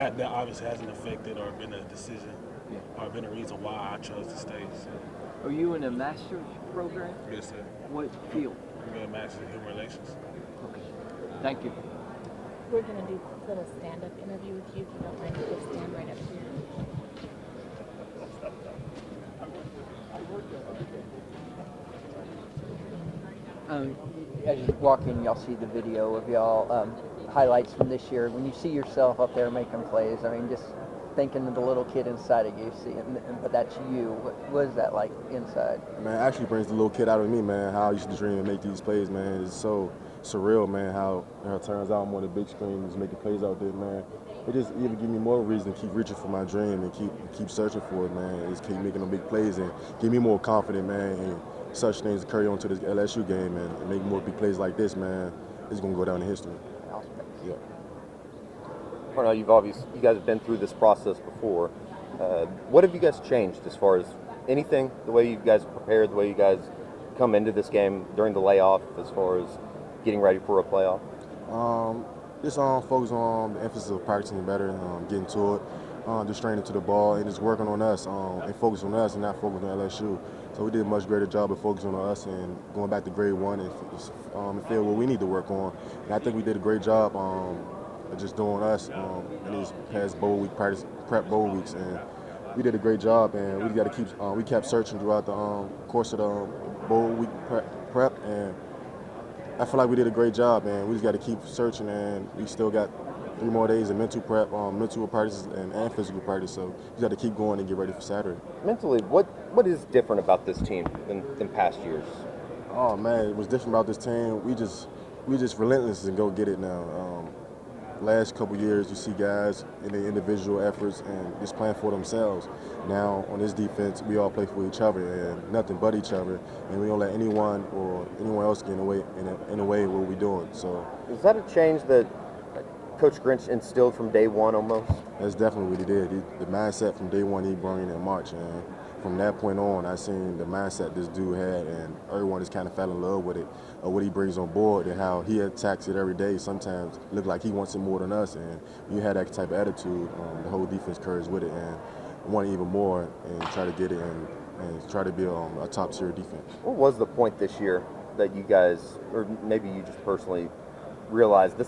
That obviously hasn't affected or been a decision or been a reason why I chose to stay. So, Are you in a master's program? yes, sir. What field? I'm a master's in human relations. Okay. Thank you. We're going to do a little stand-up interview with you if you don't mind. You could stand right up here. As you walk in, y'all see the video of y'all highlights from this year. When you see yourself up there making plays, I mean, just thinking of the little kid inside of you, but that's you. What is that like inside? Man, it actually brings the little kid out of me, man. How I used to dream and make these plays, man. It's so surreal, man. How it turns out I'm on the big screen, just making plays out there, man. It just even give me more reason to keep reaching for my dream and keep searching for it, man. Just keep making them big plays and give me more confidence, man. And such things to carry on to this LSU game and make more big plays like this, man. It's gonna go down in history. Yeah. I know you guys have been through this process before. What have you guys changed as far as anything? The way you guys prepared, the way you guys come into this game during the layoff, as far as getting ready for a playoff? Just focus on the emphasis of practicing better, getting to it, just training to the ball, and just working on us and focus on us and not focus on LSU. So we did a much greater job of focusing on us and going back to grade one and feel what we need to work on. And I think we did a great job of just doing us in these past bowl week prep bowl weeks, and we did a great job. And we got to keep we kept searching throughout the course of the bowl week prep, and I feel like we did a great job, and we just got to keep searching. And we still got 3 more days of mental prep, mental practice and physical practice. So you got to keep going and get ready for Saturday. Mentally, what is different about this team than past years? Oh man, what's different about this team? We just relentless and go get it now. Last couple years, you see guys in their individual efforts and just playing for themselves. Now on this defense, we all play for each other and nothing but each other, and we don't let anyone or anyone else get in the way of what we're doing. So is that a change that Coach Grinch instilled from day one almost? That's definitely what he did. The mindset from day one he brought in March, and from that point on, I seen the mindset this dude had, and everyone just kind of fell in love with it, what he brings on board and how he attacks it every day. Sometimes look like he wants it more than us, and you had that type of attitude, the whole defense carries with it, and want even more and try to get it and try to be a top-tier defense. What was the point this year that you guys, or maybe you just personally, realized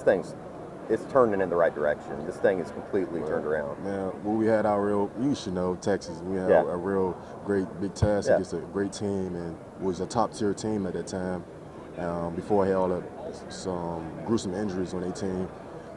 it's turning in the right direction? This thing is completely turned around. Man, well, we had you should know, Texas. We had a real great big task against a great team, and was a top-tier team at that time. Before I had all some gruesome injuries on their team.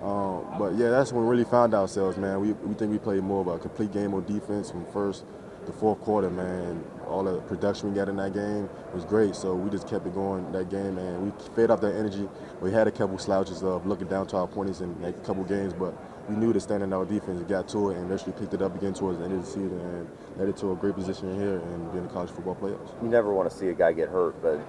But yeah, that's when we really found ourselves, man. We think we played more of a complete game on defense from first to fourth quarter, man. All the production we got in that game was great, so we just kept it going that game, and we fed up that energy. We had a couple slouches of looking down to our opponents in a couple games, but we knew to stand in our defense and got to it, and eventually picked it up again towards the end of the season and led it to a great position in here and being the college football playoffs. You never want to see a guy get hurt, but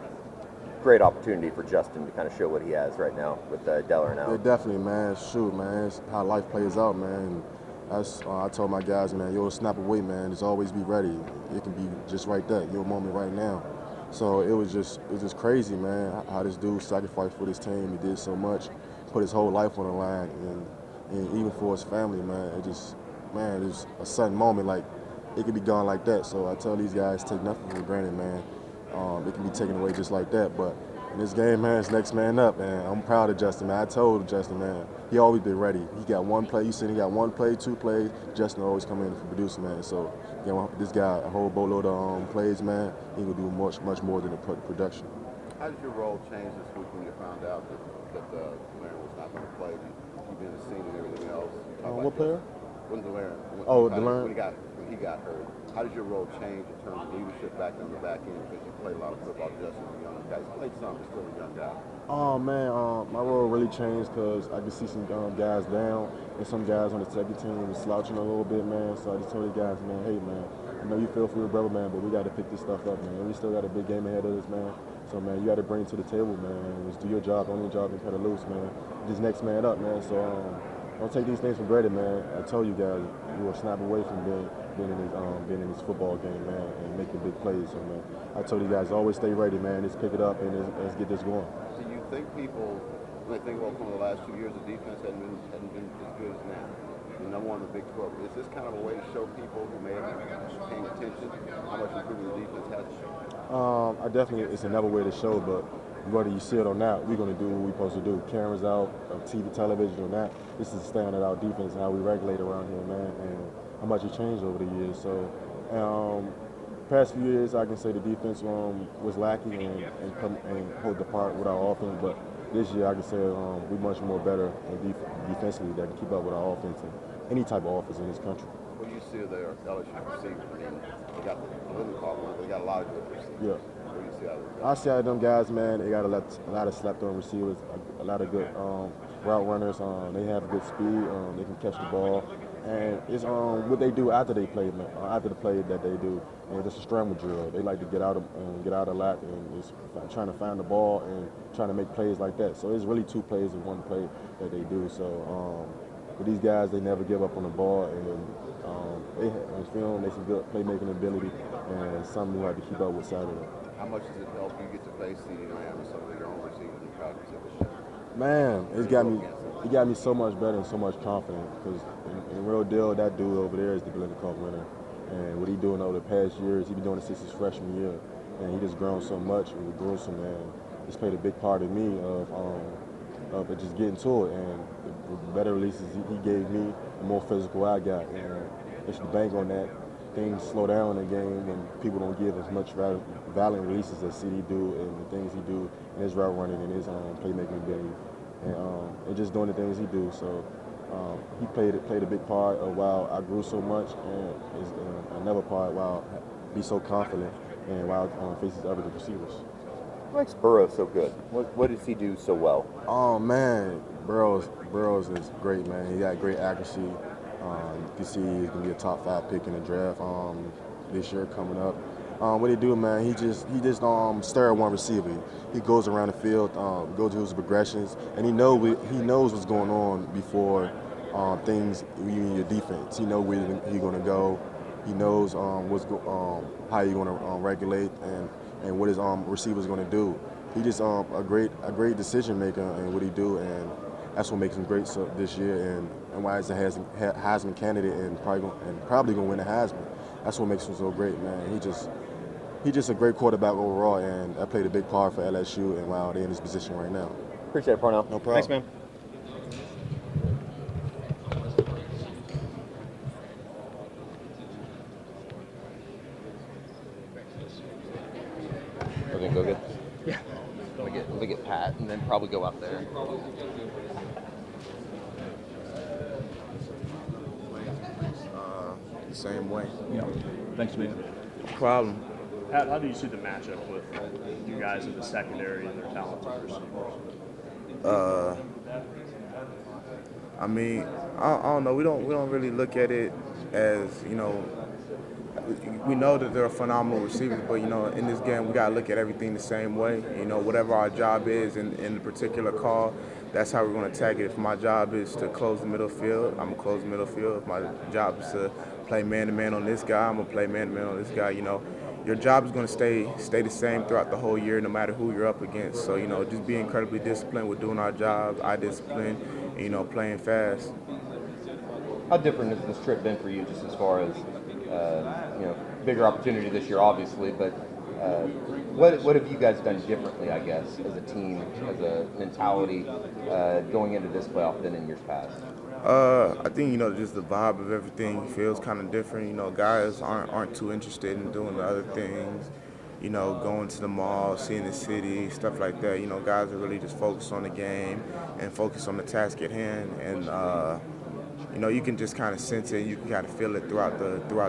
great opportunity for Justin to kind of show what he has right now with Dellern out. Yeah, definitely, man. Shoot, man. It's how life plays out, man. I told my guys, man, you'll snap away, man. Just always be ready. It can be just right there, your moment right now. So it was just crazy, man, how this dude sacrificed for this team. He did so much, put his whole life on the line, and even for his family, man. It's a sudden moment, like it could be gone like that. So I tell these guys, take nothing for granted, man. It can be taken away just like that, but in this game, man, it's next man up, man. I'm proud of Justin, man. I told Justin, man, he always been ready. He got one play. You seen he got one play, 2 plays. Justin always come in for produce, man. So, you know, this guy, a whole boatload of plays, man. He will do much more than the production. How did your role change this week when you found out that De'Laren was not going to play? You being a senior and everything else. What player? When De'Laren. De'Laren. When he got hurt. How did your role change in terms of leadership back on the back end? Because you played a lot of football, Justin, a young guy. You played some, but still a young guy. Oh man, my role really changed because I could see some guys down and some guys on the second team was slouching a little bit, man. So I just told the guys, man, hey man, I know you feel for your brother, man, but we got to pick this stuff up, man. We still got a big game ahead of us, man. So man, you got to bring it to the table, man. Just do your job, only job, and cut it loose, man. Just next man up, man. So don't take these things for granted, man. I told you guys, you were a snap away from being in this football game, man, and making big plays. So man, I told you guys, always stay ready, man. Just pick it up and let's get this going. Do you think people, when they think about some of the last 2 years, the defense hadn't been as good as now? number one in the Big 12. Is this kind of a way to show people who may have been paying attention how much improvement the defense has? I definitely, it's another way to show, but whether you see it or not, we're going to do what we're supposed to do. Cameras out, TV, television or not, this is the standard of our defense and how we regulate around here, man, and how much it changed over the years. So, past few years, I can say the defense was lacking and hold the part with our offense, but this year I can say we're much more better defensively that can keep up with our offense and any type of offense in this country. What do you see their LSU receivers? I mean, they got they got a lot of good receivers. Yeah. What do you see out of them? I see out of them guys, man, they got a lot of slept-on receivers, a lot of good route runners. They have good speed. They can catch the ball, and it's what they do after they play, man, after the play that they do. And it's a scramble drill. They like to get out a lot, and it's trying to find the ball and trying to make plays like that. So it's really two plays in one play that they do. So with these guys, they never give up on the ball, and they have film, they some good playmaking ability, and something we have to keep up with Saturday. How much does it help you get to face CeeDee Lamb and some of your own receivers in practice at this year? Man, it got me so much better and so much confident because in real deal, that dude over there is the Biletnikoff winner. And what he doing over the past years, he been doing it since his freshman year, and he just grown so much with gruesome, man. It's played a big part of me of just getting to it, and the better releases he gave me, the more physical I got, and it's the bank on that. Things slow down in the game when people don't give as much valiant releases as CD do, and the things he do in his route running and his playmaking ability, and just doing the things he do. So he played a big part of while I grew so much, and is another part while be so confident and while faces other receivers. What makes Burrow so good? What does he do so well? Oh man, Burrows is great, man. He got great accuracy. You can see he's gonna be a top 5 pick in the draft this year coming up. What he do, man? He just stare at one receiver. He goes around the field, goes through his progressions, and he knows what's going on before things in your defense. He knows where he's gonna go. He knows how you're gonna regulate and what his receiver's gonna do. He just a great decision maker in what he do, and that's what makes him great this year, and why he's a Heisman candidate and probably gonna win the Heisman. That's what makes him so great, man. He's just a great quarterback overall, and that played a big part for LSU and why they're in this position right now. Appreciate it, Parnell. No problem. Thanks, man. We're gonna go get. Yeah. Let me get Pat, and then probably go up there. The same way. Yeah. Thanks, man. No problem. How do you see the matchup with you guys in the secondary and their talented receivers? I mean, I don't know. We don't really look at it as, we know that they're phenomenal receivers, but in this game we gotta look at everything the same way. Whatever our job is in the particular call, that's how we're gonna attack it. If my job is to close the middle field, I'm gonna close the middle field. If my job is to play man-to-man on this guy, I'm gonna play man-to-man on this guy. Your job is going to stay the same throughout the whole year, no matter who you're up against. So, just be incredibly disciplined with doing our jobs, eye discipline, playing fast. How different has this trip been for you, just as far as bigger opportunity this year, obviously, but what have you guys done differently, I guess, as a team, as a mentality, going into this playoff than in years past? I think just the vibe of everything feels kind of different. Guys aren't too interested in doing the other things. Going to the mall, seeing the city, stuff like that. Guys are really just focused on the game and focused on the task at hand. And you can just kind of sense it. You can kind of feel it throughout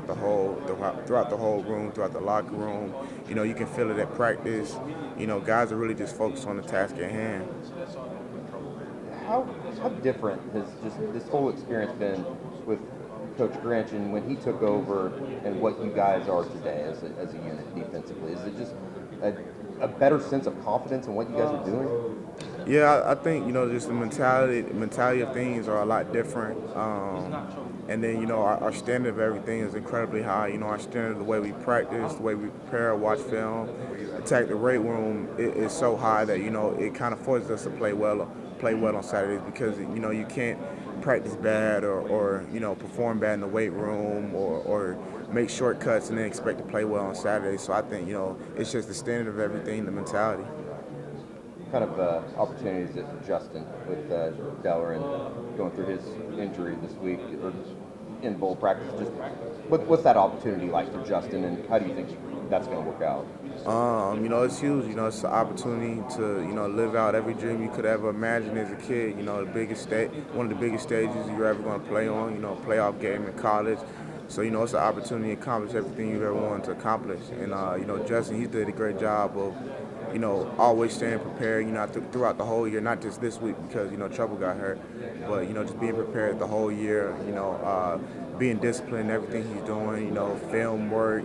the whole room, throughout the locker room. You can feel it at practice. Guys are really just focused on the task at hand. How different has just this whole experience been with Coach Grinch and when he took over and what you guys are today as a unit defensively? Is it just a better sense of confidence in what you guys are doing? Yeah, I think just the mentality of things are a lot different, and then our standard of everything is incredibly high. Our standard, the way we practice, the way we prepare, watch film, attack the weight room is so high that it kind of forces us to play well on Saturdays because you can't practice bad or perform bad in the weight room or make shortcuts and then expect to play well on Saturday. So I think, it's just the standard of everything, the mentality. Kind of opportunities that Justin with Dellerin going through his injury this week or in bowl practice. Just what's that opportunity like for Justin, and how do you think that's going to work out? It's huge. It's an opportunity to live out every dream you could ever imagine as a kid. One of the biggest stages you're ever going to play on. Playoff game in college. So it's an opportunity to accomplish everything you've ever wanted to accomplish. And Justin, he did a great job of always staying prepared, throughout the whole year, not just this week because, Trouble got hurt, but, just being prepared the whole year, being disciplined in everything he's doing, film work,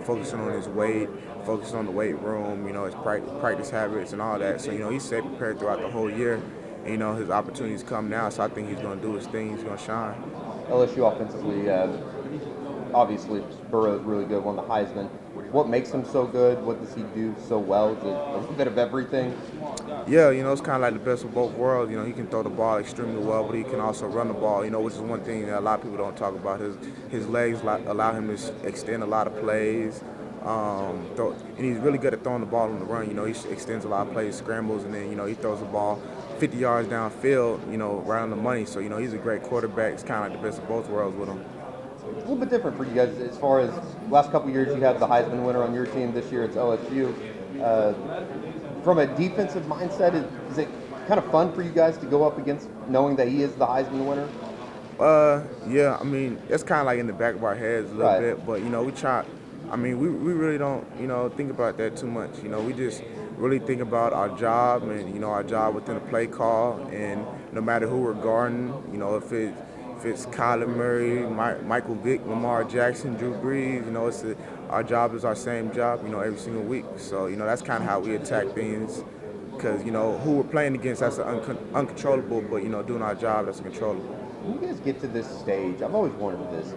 focusing on his weight, focusing on the weight room, his practice habits and all that. So, he stayed prepared throughout the whole year. And, his opportunities come now, so I think he's going to do his thing, he's going to shine. LSU offensively, obviously, Burrow's really good, won the Heisman. What makes him so good? What does he do so well? Is it a little bit of everything? Yeah, it's kind of like the best of both worlds. He can throw the ball extremely well, but he can also run the ball, which is one thing that a lot of people don't talk about. His legs allow him to extend a lot of plays. And he's really good at throwing the ball on the run. He extends a lot of plays, scrambles, and then, he throws the ball 50 yards downfield, right on the money. So, he's a great quarterback. It's kind of like the best of both worlds with him. It's a little bit different for you guys as far as last couple of years you had the Heisman winner on your team. This year it's LSU. From a defensive mindset, is it kind of fun for you guys to go up against knowing that he is the Heisman winner? Yeah, it's kind of like in the back of our heads a little bit, but, we try. We really don't, think about that too much. We just really think about our job and, our job within the play call, and no matter who we're guarding, if it's Kyler Murray, Michael Vick, Lamar Jackson, Drew Brees, our job is our same job, every single week. So, that's kind of how we attack things because, who we're playing against, that's uncontrollable, but, doing our job, that's controllable. When you guys get to this stage, I've always wondered this.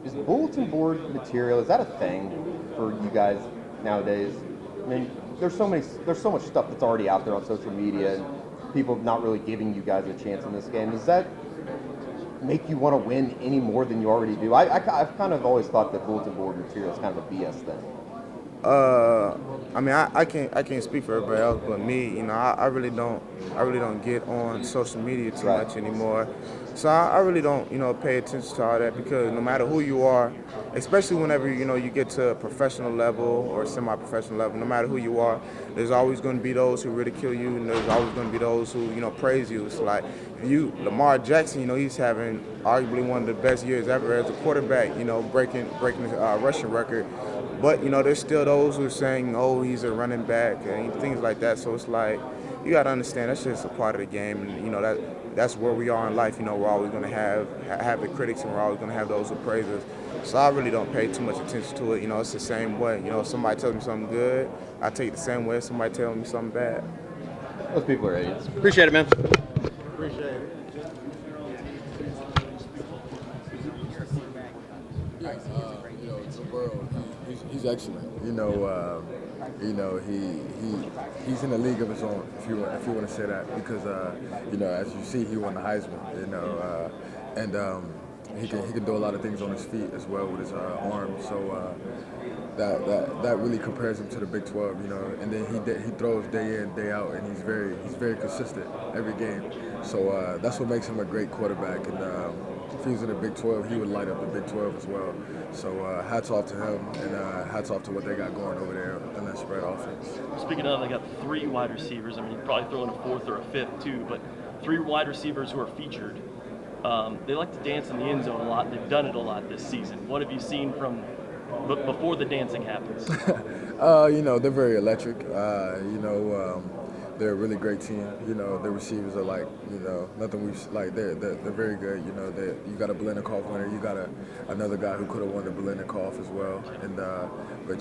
Is bulletin board material, is that a thing for you guys nowadays? There's so much stuff that's already out there on social media and people not really giving you guys a chance in this game. Does that make you want to win any more than you already do? I've kind of always thought that bulletin board material is kind of a BS thing. I can't speak for everybody else, but me, I really don't get on social media too much anymore. So I really don't, pay attention to all that because no matter who you are, especially whenever, you get to a professional level or semi-professional level, no matter who you are, there's always going to be those who ridicule you and there's always going to be those who, praise you. It's like Lamar Jackson, he's having arguably one of the best years ever as a quarterback, breaking the rushing record. But, there's still those who are saying, oh, he's a running back and things like that. So it's like, you got to understand that's just a part of the game. And, that's where we are in life. We're always going to have the critics and we're always going to have those who praise us. So I really don't pay too much attention to it. It's the same way. If somebody tells me something good, I take it the same way as somebody telling me something bad. Those people are idiots. Appreciate it, man. Appreciate it. He's excellent. He's in a league of his own, if you want to say that, because as you see, he won the Heisman. He can do a lot of things on his feet as well with his arm. So that really compares him to the Big 12. And then he throws day in, day out, and he's very consistent every game. So that's what makes him a great quarterback. And if he was in the Big 12, he would light up the Big 12 as well. So hats off to him, and hats off to what they got going over there in that spread offense. Speaking of, they got 3 wide receivers. You probably throw in a 4th or a 5th too, but 3 wide receivers who are featured. They like to dance in the end zone a lot. They've done it a lot this season. What have you seen from before the dancing happens? They're very electric. They're a really great team. Their receivers are like, nothing we've like. They're very good. You got a Biletnikoff winner. You got another guy who could have won the Biletnikoff as well. And but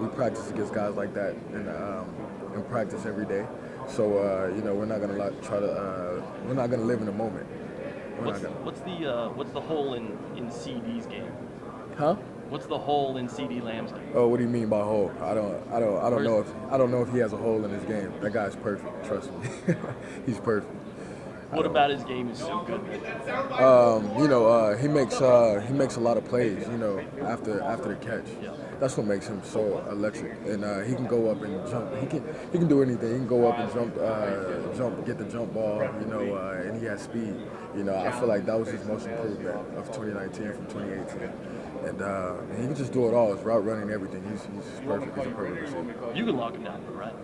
we practice against guys like that in practice every day. So we're not gonna live in the moment. What's the hole in CD's game? Huh? What's the hole in CD Lamb's game? Oh, what do you mean by hole? I don't know if he has a hole in his game. That guy's perfect. Trust me, he's perfect. What about his game is so good? He makes a lot of plays. After the catch, that's what makes him so electric. And he can go up and jump. He can do anything. He can go up and jump, get the jump ball. And he has speed. I feel like that was his most improvement of 2019 from 2018. And he can just do it all. His route running, everything. He's perfect. He's a perfect receiver. You can lock him down, right?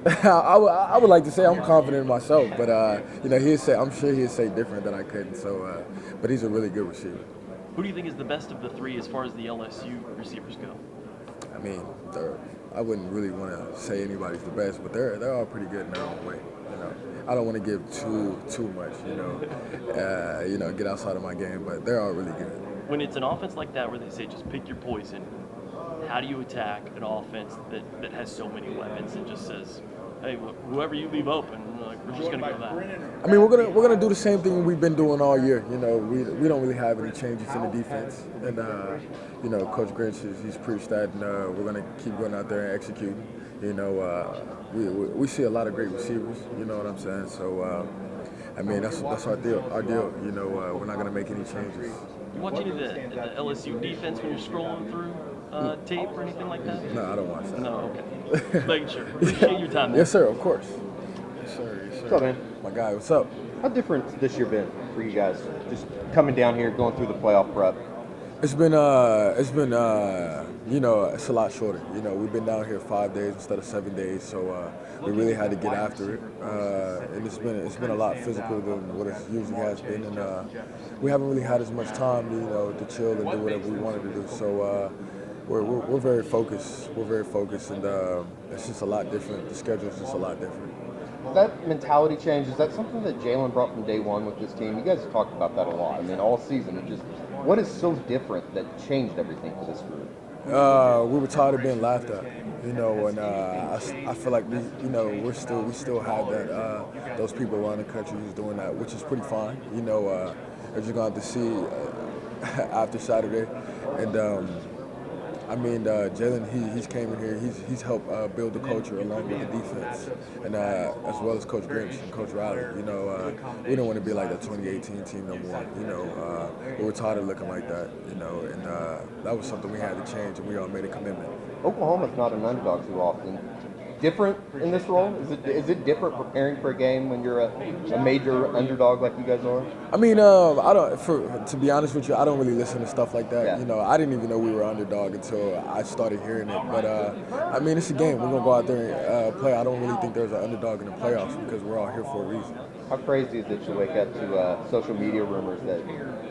I would like to say I'm confident in myself, but I'm sure he'd say different than I could. So, but he's a really good receiver. Who do you think is the best of the three as far as the LSU receivers go? I mean, I wouldn't really want to say anybody's the best, but they're all pretty good in their own way. I don't want to give too much. Get outside of my game, but they're all really good. When it's an offense like that where they say just pick your poison, how do you attack an offense that has so many weapons and just says, hey, whoever you leave open, we're just going to go that? I mean, we're gonna do the same thing we've been doing all year. We don't really have any changes in the defense, and Coach Grinch he's preached that, and we're gonna keep going out there and executing. We see a lot of great receivers. You know what I'm saying? So, I mean, that's our deal. We're not gonna make any changes. You watch any of the LSU defense when you're scrolling through tape or anything like that? No, I don't watch that. No, okay. Just making sure. Appreciate your time, man. Yes, sir, of course. Yes, sir. Yes, sir. What's up, man? My guy, what's up? How different this year been for you guys? Just coming down here, going through the playoff prep. It's been it's a lot shorter. We've been down here 5 days instead of 7 days, so we really had to get after it. And it's been a lot physical than what it usually has been, and we haven't really had as much time, to chill and do whatever we wanted to do. So we're very focused. We're very focused, and it's just a lot different. The schedule's just a lot different. That mentality change, is that something that Jalen brought from day one with this team? You guys have talked about that a lot. I mean, all season. What is so different that changed everything for this group? We were tired of being laughed at, and I feel like we still have that those people around the country who's doing that, which is pretty fine. As you're going to see after Saturday, and I mean, Jalen, he's came in here. He's helped build the culture along with the defense, and as well as Coach Grinch and Coach Riley. We don't want to be like the 2018 team no more. We were tired of looking like that. And that was something we had to change, and we all made a commitment. Oklahoma's not an underdog too often. Different in this role? Is it different preparing for a game when you're a major underdog like you guys are? I mean, to be honest with you, I don't really listen to stuff like that. Yeah. I didn't even know we were underdog until I started hearing it. But I mean, it's a game. We're gonna go out there and play. I don't really think there's an underdog in the playoffs because we're all here for a reason. How crazy is it to wake up to social media rumors that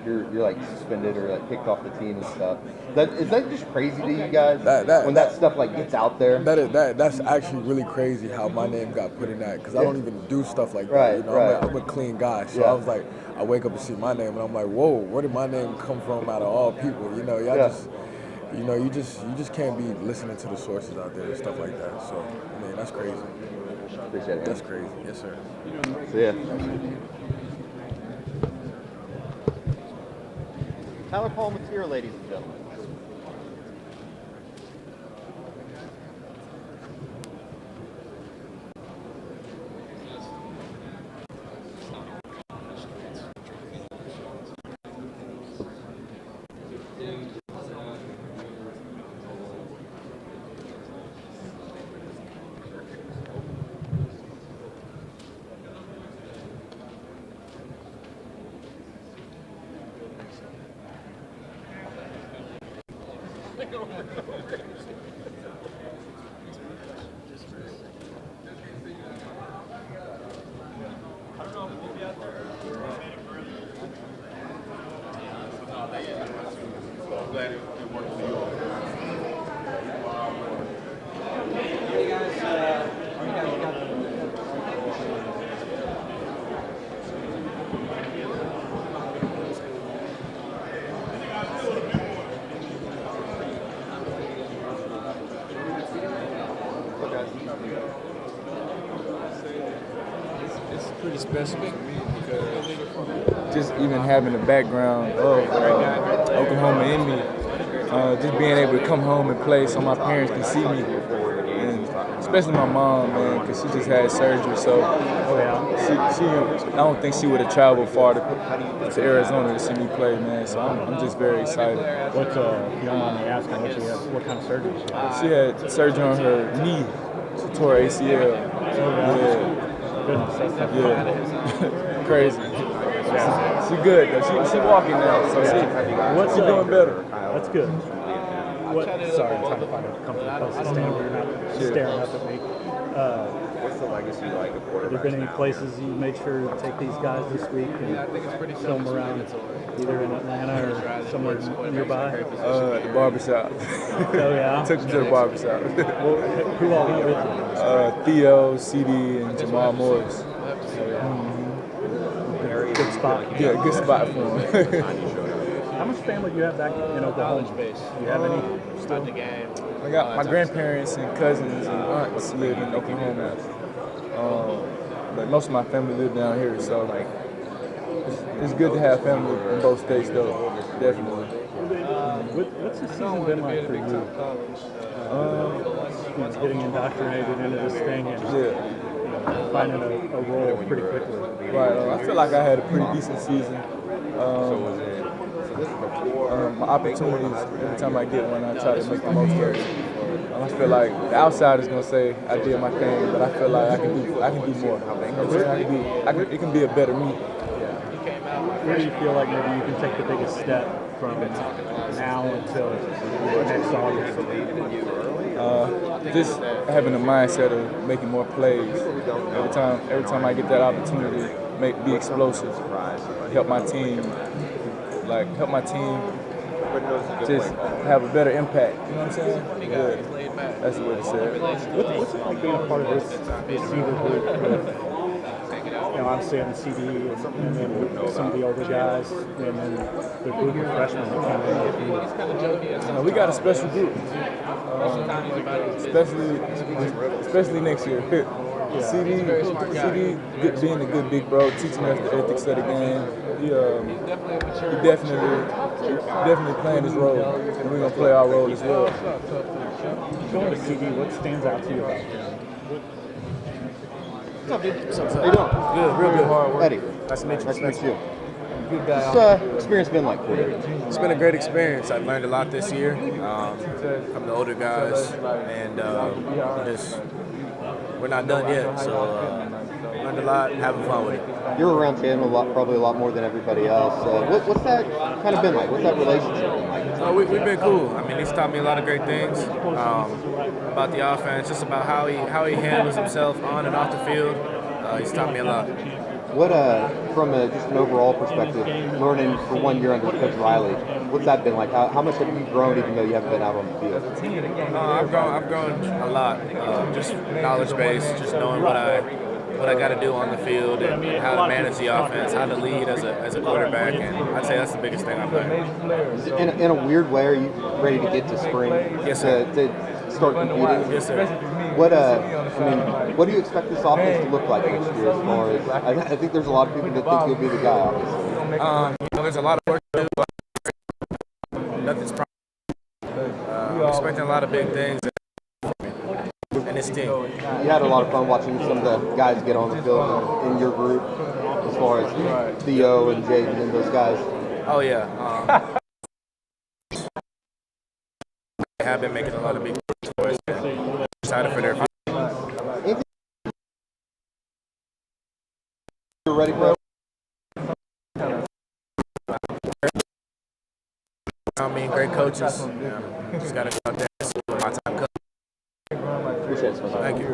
you're like suspended or like kicked off the team and stuff? Is that just crazy to you guys? When that stuff like gets out there? That's actually really crazy how my name got put in that because I don't even do stuff like that. Right. I'm a clean guy, so I was like, I wake up and see my name and I'm like, whoa, where did my name come from out of all people? You just can't be listening to the sources out there and stuff like that. So I mean, that's crazy. Appreciate it. That's crazy. Yes, sir. See ya. Tyler Palmatier, ladies and gentlemen. It's pretty special to me because just even having the background of Oklahoma in me, just being able to come home and play so my parents can see me and especially my mom, man, because she just had surgery. So I don't think she would have traveled far to Arizona to see me play, man. So I'm just very excited. If you don't mind me asking, what kind of surgery she had? She had surgery on her knee. She tore her ACL. Yeah. Crazy. She good though. She walking now, so she doing better. That's good. Sorry, I'm trying to find a comfortable place to stand where you're not staring up at me. What's the legacy like of quarterbacks? Have there been any places you made sure to take these guys this week and film around, either in Atlanta or somewhere nearby? The barbershop. Oh yeah. Took them to the barbershop. Who all went with you? Theo, CD, and Jamal Morris. Good spot. Yeah, good spot for him. How much family do you have back in Oklahoma? Do you have any still? I got my grandparents and cousins and aunts live in Oklahoma. But most of my family live down here, so it's good to have family in both states, though. Definitely. What's the season been like for you? Getting indoctrinated into this thing and finding a role pretty quickly. Right. I feel like I had a pretty decent season. My opportunities, every time I get one, I try to make the most of it. I feel like the outside is gonna say I did my thing, but I feel like I can do more. You know what I'm saying? It can be a better me. Where do you feel like maybe you can take the biggest step from now until next August? Just having a mindset of making more plays. Every time I get that opportunity, be explosive, help my team just have a better impact. You know what I'm saying? Yeah. That's the way to say it. What's it like being a part of this receiver group? I'm seeing CD and then some of the older guys, and then the group of freshmen that come in. We got a special group, especially next year. CD being a good big bro, teaching us the ethics of the game. He definitely playing his role, and we're gonna play our role as well. Going to CD, what stands out to you about him? What's up, dude? How you doing? Good, real good. Hard work. Eddie. Nice to meet you. Nice to meet you. Good guy. What's experience been like for you? It's been a great experience. I've learned a lot this year from the older guys, and we're not done yet. So learned a lot, having fun with it. You're around him probably a lot more than everybody else. What's that kind of been like? What's that relationship been like? We've been cool. I mean, he's taught me a lot of great things about the offense, just about how he handles himself on and off the field. He's taught me a lot. What, from just an overall perspective, learning for 1 year under Coach Riley, what's that been like? How much have you grown even though you haven't been out on the field? I've grown a lot. Just knowledge base, just knowing what I got to do on the field and how to manage the offense, how to lead as a quarterback, and I'd say that's the biggest thing I've learned. In a weird way, are you ready to get to spring? Yes, sir. To start competing? Yes, sir. What what do you expect this offense to look like next year? As far as I think there's a lot of people that think you'll be the guy. Obviously, there's a lot of work to do. Nothing's promised. I'm expecting a lot of big things in this team. You had a lot of fun watching some of the guys get on the field in your group, as far as Theo and Jaden and those guys. Oh yeah. They have been making a lot of big choices. Excited for their future. You ready, bro? I mean, great coaches. Yeah. Just got to go out there and see what my time comes. Appreciate it. Thank you.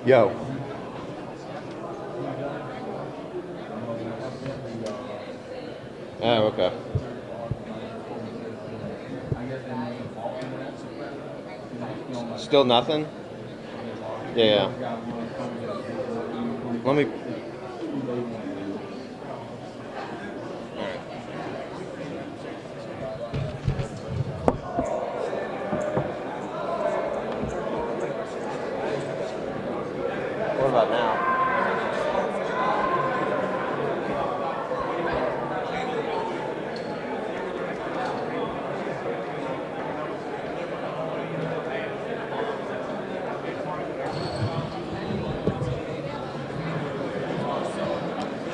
Yo. Oh, okay. Still nothing? Yeah. Let me... What about now?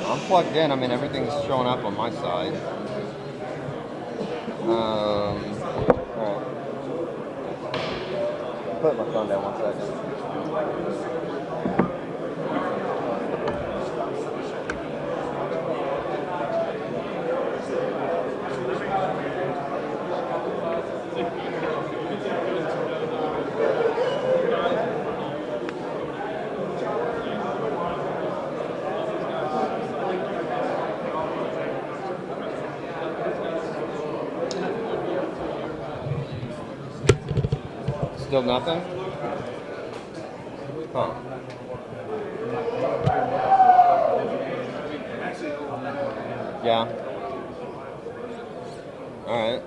I'm plugged in. I mean, everything's showing up on my side. All right. Put my phone down 1 second. Still nothing? Huh. Yeah. All right.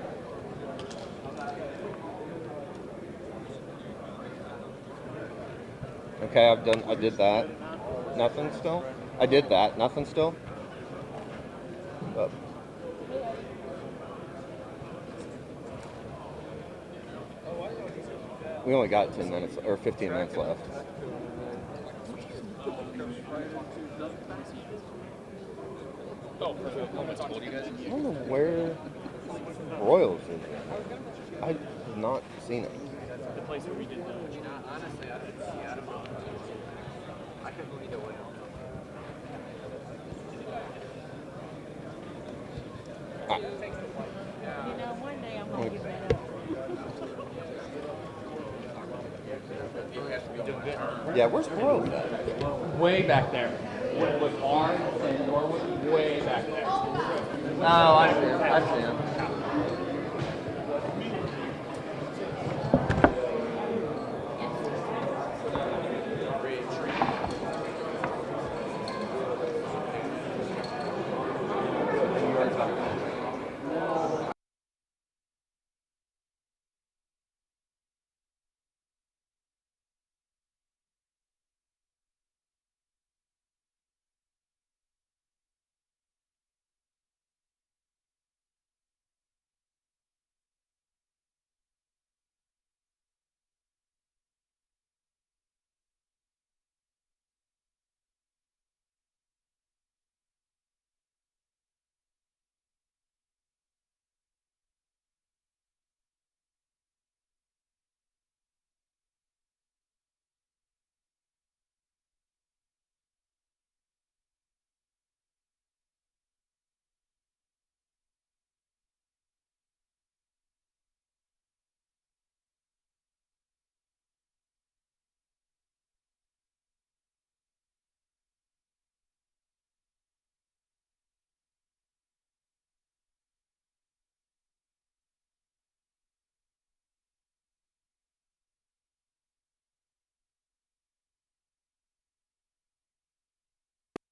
Okay, I did that. Nothing still? I did that. Nothing still? Oh. We only got 10 minutes or 15 minutes left. I don't know where Royals is. I've not seen it. The place where we did the... Honestly, I could believe it went. You know, one day I'm going to give that up. Yeah, where's Royals at? Way back there. With Arm and Norwood, way back there. Oh, I see him. I see him.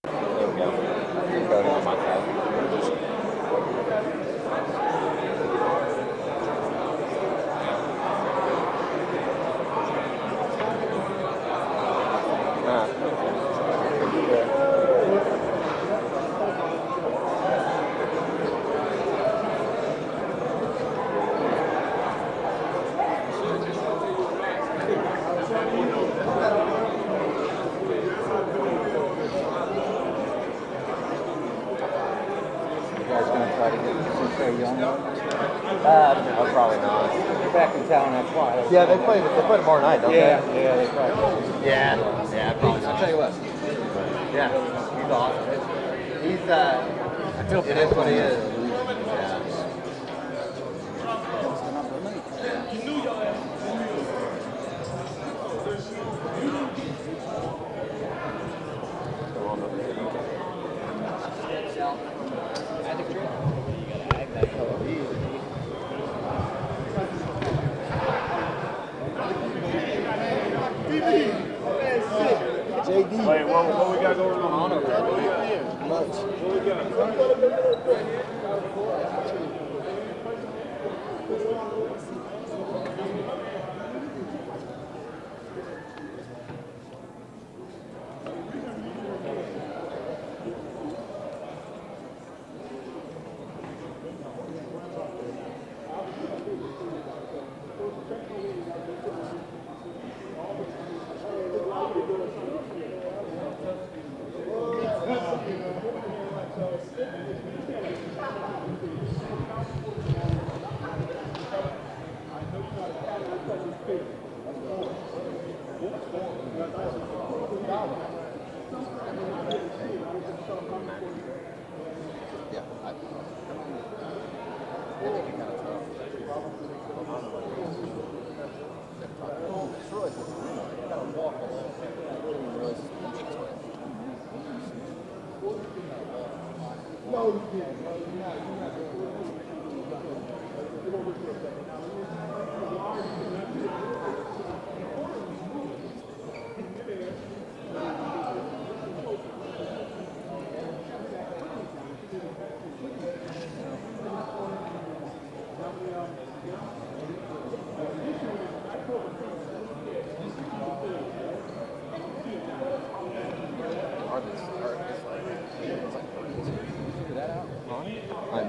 There we go. Go to my side. No, probably not. They're back in town, that's why. Yeah, they play tomorrow night, don't they? Yeah, they probably. Yeah, probably. I'll tell you what. Yeah, he's awesome. It is what he is.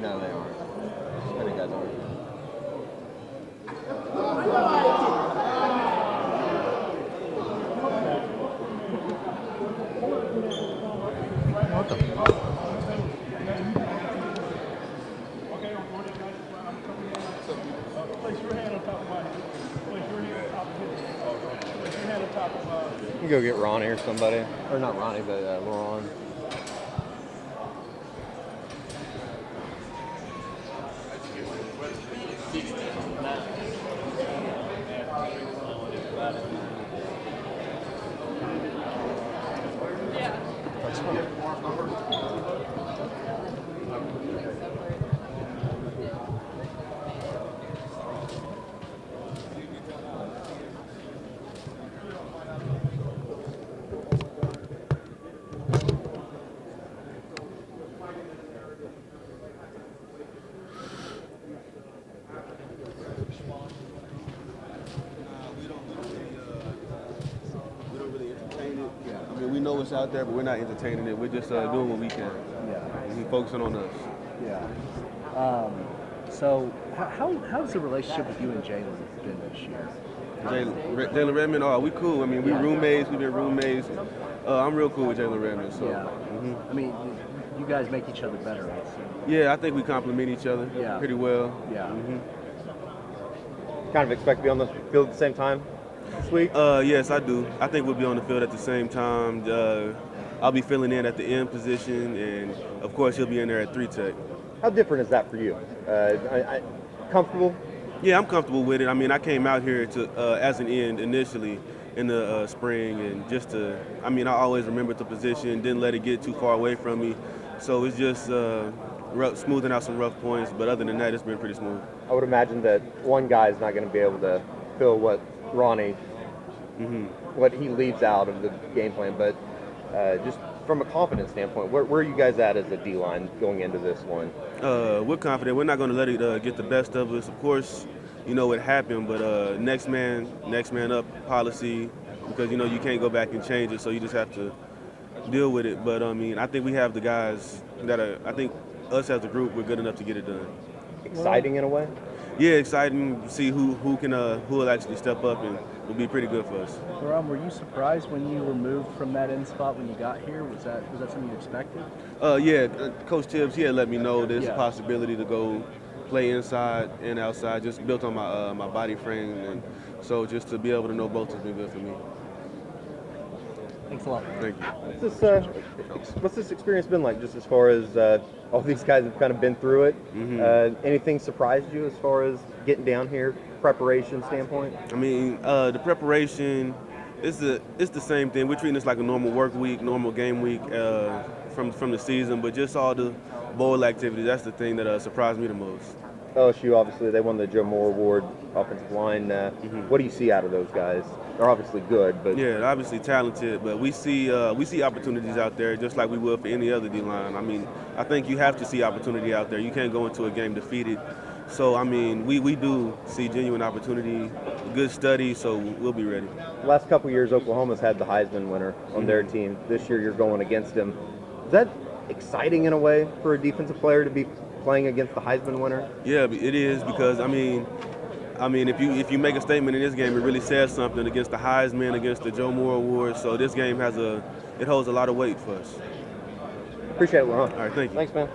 No, they aren't. I think guys are. What the fuck? Place your hand on top of my head. Place your hand on top of his. Place your hand on top of You can go get Ronnie or somebody. Or not Ronnie, but Laurent. I mean, we know what's out there, but we're not entertaining it. We're just doing what we can. Yeah. We're focusing on us. Yeah. So how's the relationship with you and Jalen been this year? Jalen Redmond, we cool. I mean, we roommates. We've been roommates. I'm real cool with Jalen Redmond. So. Yeah. I mean, you guys make each other better, right? So. Yeah, I think we complement each other pretty well. Yeah. Kind of expect to be on the field at the same time this week? Yes, I do. I think we'll be on the field at the same time. I'll be filling in at the end position, and of course he'll be in there at 3 tech. How different is that for you? Comfortable? Yeah, I'm comfortable with it. I mean, I came out here to as an end initially in the spring, and just to, I mean, I always remembered the position, didn't let it get too far away from me. So it's just smoothing out some rough points, but other than that, it's been pretty smooth. I would imagine that one guy is not going to be able to fill what Ronnie, what he leaves out of the game plan, but just from a confidence standpoint, where are you guys at as a D-line going into this one? We're confident. We're not going to let it get the best of us. Of course, you know it happened, but next man up policy, because you know you can't go back and change it, so you just have to deal with it. But I mean, I think we have the guys that are. I think us as a group, we're good enough to get it done. Exciting in a way. Yeah, exciting to see who will actually step up, and will be pretty good for us. Were you surprised when you were moved from that end spot when you got here? Was that something you expected? Yeah, Coach Tibbs, he had let me know there's a possibility to go play inside and outside, just built on my my body frame, and so just to be able to know both has been good for me. Thanks a lot. Thank you. What's this experience been like, just as far as all these guys have kind of been through it? Anything surprised you as far as getting down here, preparation standpoint? I mean, the preparation it's the same thing. We're treating this like a normal work week, normal game week from the season, but just all the bowl activity. That's the thing that surprised me the most. LSU, obviously, they won the Joe Moore Award offensive line. What do you see out of those guys? they're obviously good, but yeah, they're obviously talented. But we see opportunities out there just like we would for any other D-line. I mean, I think you have to see opportunity out there. You can't go into a game defeated. So I mean, we do see genuine opportunity, good study. So we'll be ready. The last couple years, Oklahoma's had the Heisman winner on their team. This year, you're going against him. Is that exciting in a way for a defensive player to be playing against the Heisman winner? Yeah, it is because I mean, if you make a statement in this game, it really says something against the Heisman, against the Joe Moore Award. So this game it holds a lot of weight for us. Appreciate it, Laurent. All right, thank you. Thanks, man.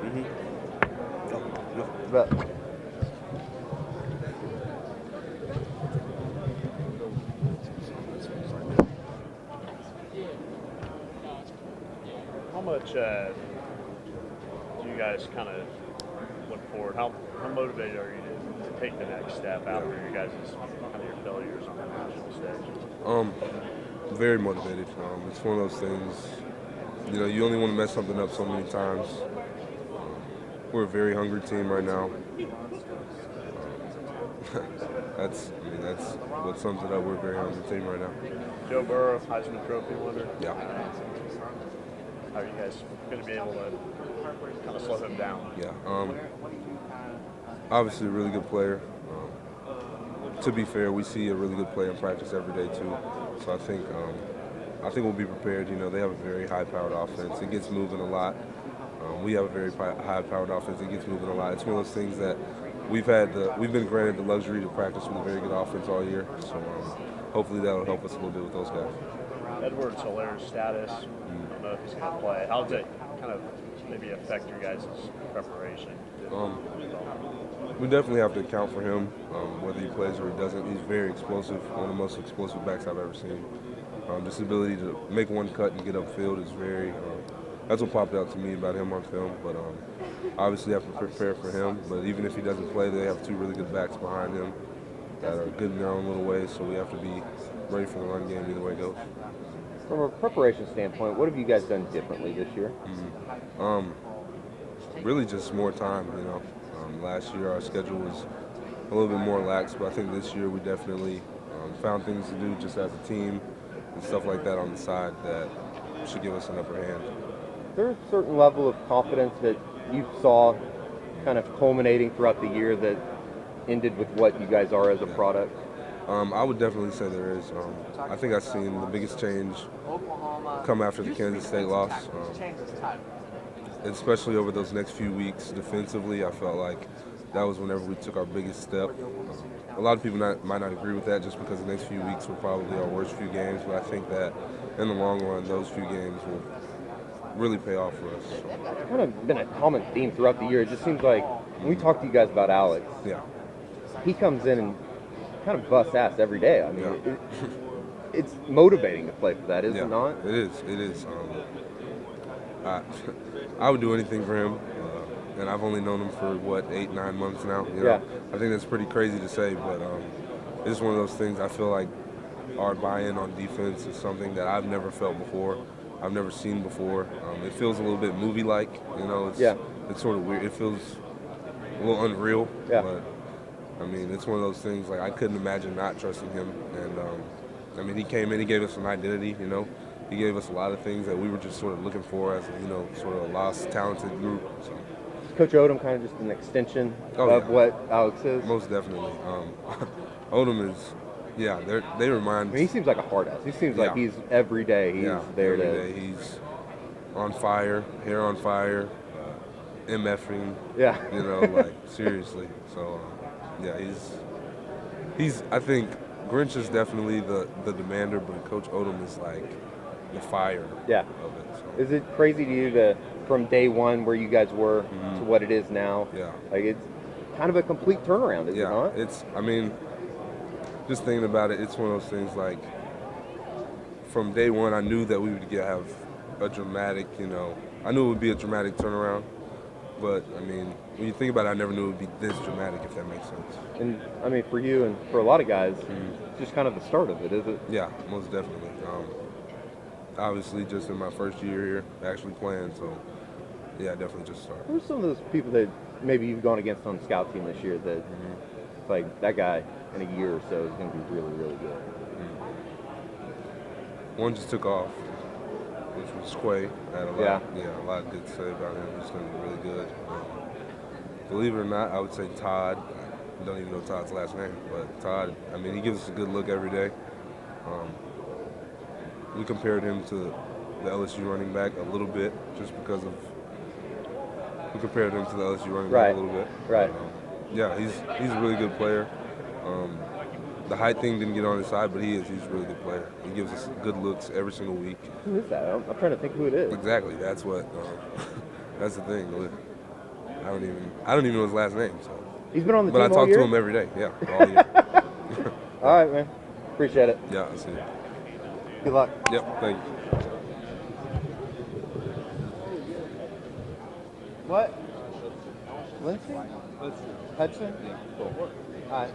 How much do you guys kind of look forward? How motivated are you to take the next step after you guys' kind of your failures on the national stage? Very motivated. It's one of those things, you know, you only want to mess something up so many times. We're a very hungry team right now. That's what sums it up. We're a very hungry team right now. Joe Burrow, Heisman Trophy winner. Yeah. How are you guys going to be able to kind of slow him down? Yeah. Obviously a really good player. To be fair, we see a really good player in practice every day too. So I think we'll be prepared. You know, they have a very high-powered offense. It gets moving a lot. We have a very high-powered offense. It gets moving a lot. It's one of those things that we've been granted the luxury to practice with a very good offense all year. So hopefully that'll help us a little bit with those guys. Edwards-Hilaire's status. I don't know if he's going to play. How does it kind of maybe affect your guys' preparation? We definitely have to account for him, whether he plays or he doesn't. He's very explosive, one of the most explosive backs I've ever seen. This ability to make one cut and get upfield is very, that's what popped out to me about him on film. But obviously have to prepare for him. But even if he doesn't play, they have two really good backs behind him that are good in their own little ways, so we have to be ready for the run game either way it goes. From a preparation standpoint, what have you guys done differently this year? Really just more time, you know. Last year our schedule was a little bit more lax, but I think this year we definitely found things to do just as a team and stuff like that on the side that should give us an upper hand. Is there a certain level of confidence that you saw kind of culminating throughout the year that ended with what you guys are as a product? I would definitely say there is. I think I've seen the biggest change come after the Kansas State loss. Especially over those next few weeks defensively, I felt like that was whenever we took our biggest step. A lot of people might not agree with that just because the next few weeks were probably our worst few games, but I think that in the long run, those few games will really pay off for us. It's kind of been a common theme throughout the year. It just seems like when we talk to you guys about Alex, he comes in and kind of busts ass every day. I mean, it's motivating to play for that, is it not? It is. It is. I would do anything for him, and I've only known him for, 8-9 months now. You know? I think that's pretty crazy to say, but it's one of those things I feel like our buy-in on defense is something that I've never felt before. I've never seen before. It feels a little bit movie-like, you know. It's sort of weird. It feels a little unreal, but I mean, it's one of those things, like, I couldn't imagine not trusting him, and I mean, he came in, he gave us an identity, you know. He gave us a lot of things that we were just sort of looking for as, you know, sort of a lost, talented group. So. Coach Odom kind of just an extension of what Alex is? Most definitely. Odom is, they remind. I mean, he seems like a hard ass. He seems like he's every day he's there every day. He's on fire, hair on fire, MFing. Yeah. You know, like, seriously. So, he's. I think Grinch is definitely the demander, but Coach Odom is like the fire of it. So. Is it crazy to you from day one where you guys were to what it is now? Yeah. Like, it's kind of a complete turnaround, is it not? I mean, just thinking about it, it's one of those things, like, from day one I knew that we would have a dramatic, you know, I knew it would be a dramatic turnaround. But, I mean, when you think about it, I never knew it would be this dramatic, if that makes sense. And, I mean, for you and for a lot of guys, it's just kind of the start of it, is it? Yeah, most definitely. Obviously, just in my first year here, actually playing, so, yeah, definitely just start. Who are some of those people that maybe you've gone against on the scout team this year that, like, that guy in a year or so is going to be really, really good? One just took off, which was Quay. I had a lot, a lot good to say about him. He's going to be really good. Believe it or not, I would say Todd. I don't even know Todd's last name, but Todd, I mean, he gives us a good look every day. We compared him to the LSU running back a little bit, just because of we compared him to the LSU running back a little bit. Right. Yeah, he's a really good player. The height thing didn't get on his side, but he's a really good player. He gives us good looks every single week. Who is that? I'm trying to think who it is. Exactly. That's what. That's the thing. I don't even know his last name. So. He's been on the team all year. But I talk to him every day. Yeah, all year. All right, man. Appreciate it. Yeah, I see. Good luck. Yep. Thank you. What? Lindsay? Hudson? Yeah. Cool. All right.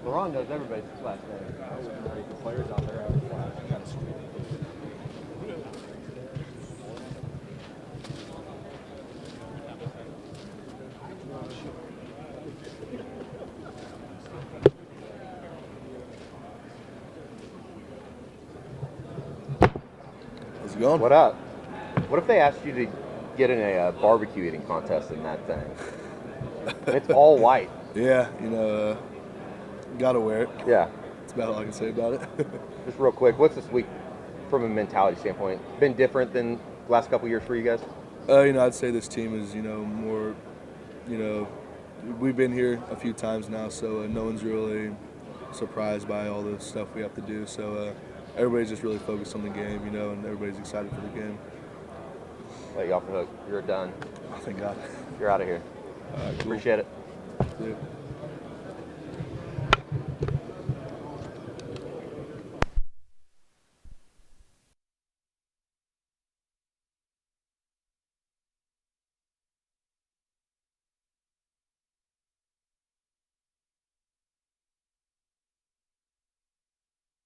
LeRon knows everybody's last name. The players out there kind of sweet. How's it going? What up? What if they asked you to get in a barbecue eating contest in that thing? It's all white. Yeah, gotta wear it. Yeah. That's about all I can say about it. Just real quick, what's this week from a mentality standpoint? Been different than the last couple years for you guys? I'd say this team is, more, we've been here a few times now, so no one's really surprised by all the stuff we have to do. So everybody's just really focused on the game, and everybody's excited for the game. Let you off the hook. You're done. Oh, thank God. You're out of here. Cool. Appreciate it. See you.